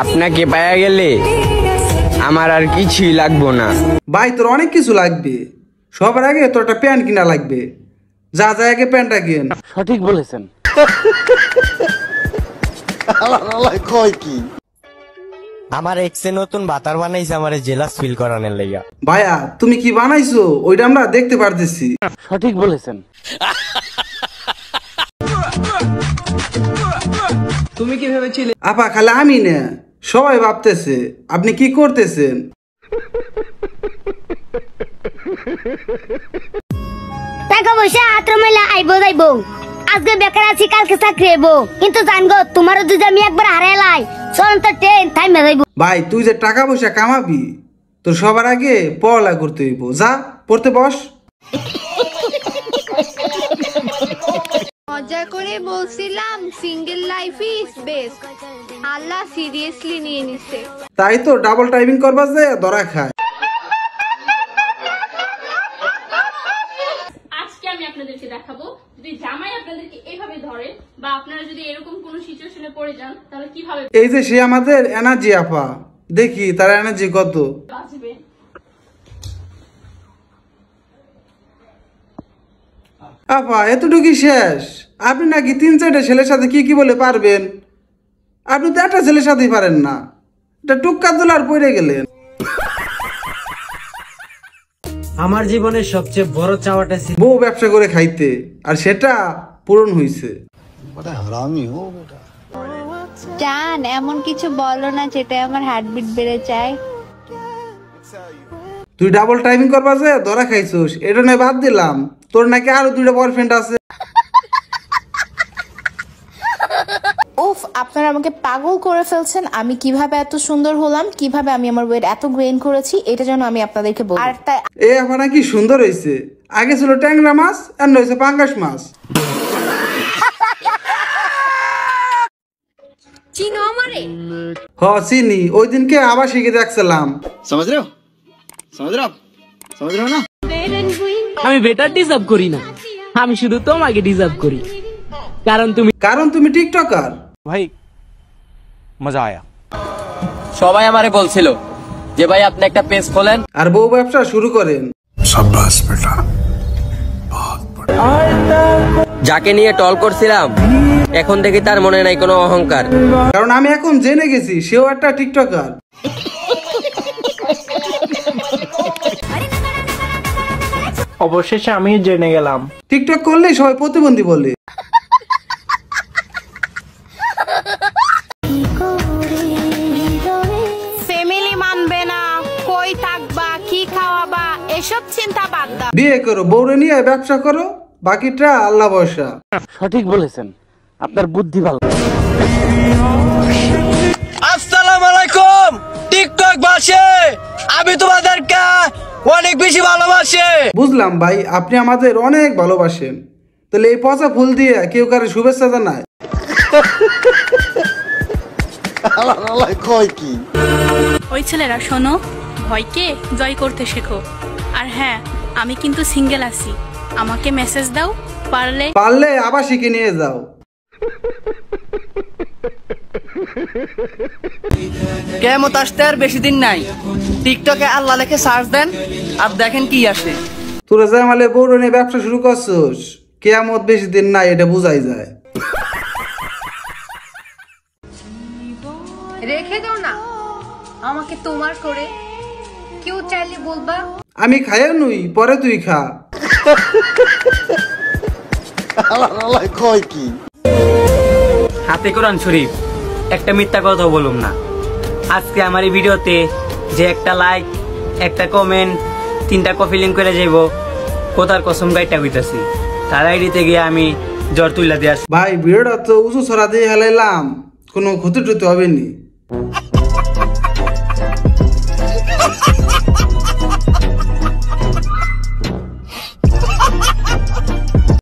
আপনাকে পাওয়া গেলে আমার আর কিছুই লাগবো না। ভাই তোর অনেক কিছু লাগবে, সবার আগে তোর একটা প্যান্ট কিনা লাগবে। যা যা আগে প্যান্টটা কিন। সঠিক বলেছেন। আমার এক্সে নতুন বাতার বানাইছে আমারে জেলাস ফিল করানোর লাইগা। ভাইয়া তুমি কি বানাইছো ওইটা আমরা দেখতে পারতেছি। সঠিক বলেছেন। তুমি কি ভেবেছিলে? আপা খালি আমি না, সবাই ভাবতেছে আপনি কি করতেছেন। টাকা পয়সা হাতের মেলা আইবো যাইবো, আজকে বেকার আছি কালকে চাকরি হইবো, কিন্তু জানগো তোমারও যদি আমি একবার হারাইলাই চলন্ত ট্রেন থাইমে যাইবো। ভাই তুই যে টাকা পয়সা কামাবি তোর সবার আগে পড়ালেখা করতে হইব। যা পড়তে বস। মজা করে বলছিলাম single life is best, Allah seriously নিয়ে নিছে। তাই তো ডাবল টাইপিং করবা যে ধরা খায়। আজকে আমি আপনাদেরকে দেখাবো যদি জামাই আপনাদেরকে এভাবে ধরে বা আপনারা যদি এরকম কোনো সিচুয়েশনে পড়ে যান তাহলে কিভাবে এই যে সে আমাদের এনার্জি আপা, দেখি তার এনার্জি কত। বাঁচবে। আপা এতটুকুই শেষ? আপনি নাকি 3-4টা ছেলের সাথে কি কি বলে পারবেন? আপনি তো একটা ছেলের সাথেই পারেন না, এটা টুক্কা দোলার পড়ে গেলেন। আমার জীবনের সবচেয়ে বড় চাওয়াটা ছিল বউ ব্যবসা করে খাইতে, আর সেটা পূরণ হয়েছে। জান এমন কিছু বলো না যেটা আমার হার্টবিট বেড়ে যায়। তুই ডাবল টাইপিং করবা যে ধরা খাইছোস, এটা নয় বাদ দিলাম, তোর নাকি আরো 2টা বয়ফ্রেন্ড আছে। উফ, আপনারা আমাকে পাগল করে ফেলছেন। আমি কিভাবে এত সুন্দর হলাম, কিভাবে আমি আমার ওয়েট এত গেইন করেছি, এটা যেন আমি আপনাদেরকে বলি। আর তাই এ আপা নাকি সুন্দর হয়েছে, আগে ছিল ট্যাংরা মাছ আর হয়েছে পাঙ্গাস মাছ। চিনো আমারে? হ চিনি, ওই দিনকে আবার শিখে দেখছিলাম। আমি বেটার ডিজার্ভ করি না, আমি শুধু তোমাকে ডিজার্ভ করি, কারণ তুমি টিকটকার। ভাই মজা আয়া। সবাই আমারে বলছিল যে ভাই আপনি একটা পেজ খোলেন আর বউ ব্যবসা শুরু করেন। যাকে নিয়ে টল করছিলাম এখন দেখি তার মনে নাই কোনো অহংকার। কারণ আমি এখন জেনে গেছি সেও একটা টিকটকার। অবশেষে আমি জেনে গেলাম টিকটক করলে সবাই প্রতিবন্ধী বলে। ফ্যামিলি মানবে না, কই থাকবা, কি খাওয়াবা, এসব চিন্তা বাদ দাও। বিয়ে করো, বউরে নিয়ে ব্যবসা করো, বাকিটা আল্লাহ ভরসা। সঠিক বলেছেন, আপনার বুদ্ধি ভালো। আসসালামু আলাইকুম টিকটক বাসে, আমি তোমাদেরকে অনেক বেশি ভালোবাসি। বুঝলাম ভাই, আপনি আমাদের অনেক ভালোবাসেন, তাহলে এই পচা ফুল দিয়ে কেউ কারো শুভেচ্ছা জানায়? ওই ছেলেরা শোনো, ভয়কে জয় করতে শেখো। আর হ্যাঁ, আমি কিন্তু সিঙ্গেল আছি, আমাকে মেসেজ দাও, পারলে আবার শিখে নিয়ে যাও। কেমত আসতে আর বেশি দিন নাই, টিকটকে আল্লাহ লেখে সার্চ দেন আর দেখেন কি আসে। তোরা জামালে বউরে নিয়ে ব্যবসা শুরু করছোস, কেয়ামত বেশি দিন নাই, এটা বোঝাই যায়। রেখে দাও না আমাকে তোমার করে, কেউ চাইলে বলবা। আমি খাইও নুই, পরে তুই খা। হাতে কোরআন শরীফ, একটা মিথ্যা কথা বলুম না। আজকে আমার এই ভিডিওতে যে একটা লাইক, একটা কমেন্ট, 3টা কপি লিঙ্ক করে যাইব, কোথার কসম গাইটা হইতাছি, তার আইডিতে গিয়ে আমি জ্বর তুইলা দিয়ে আসি। ভাই ভিডিওটা তো উঁচু ছড়া দিয়ে হেলাইলাম, কোনো ক্ষতি টতি হবে নি।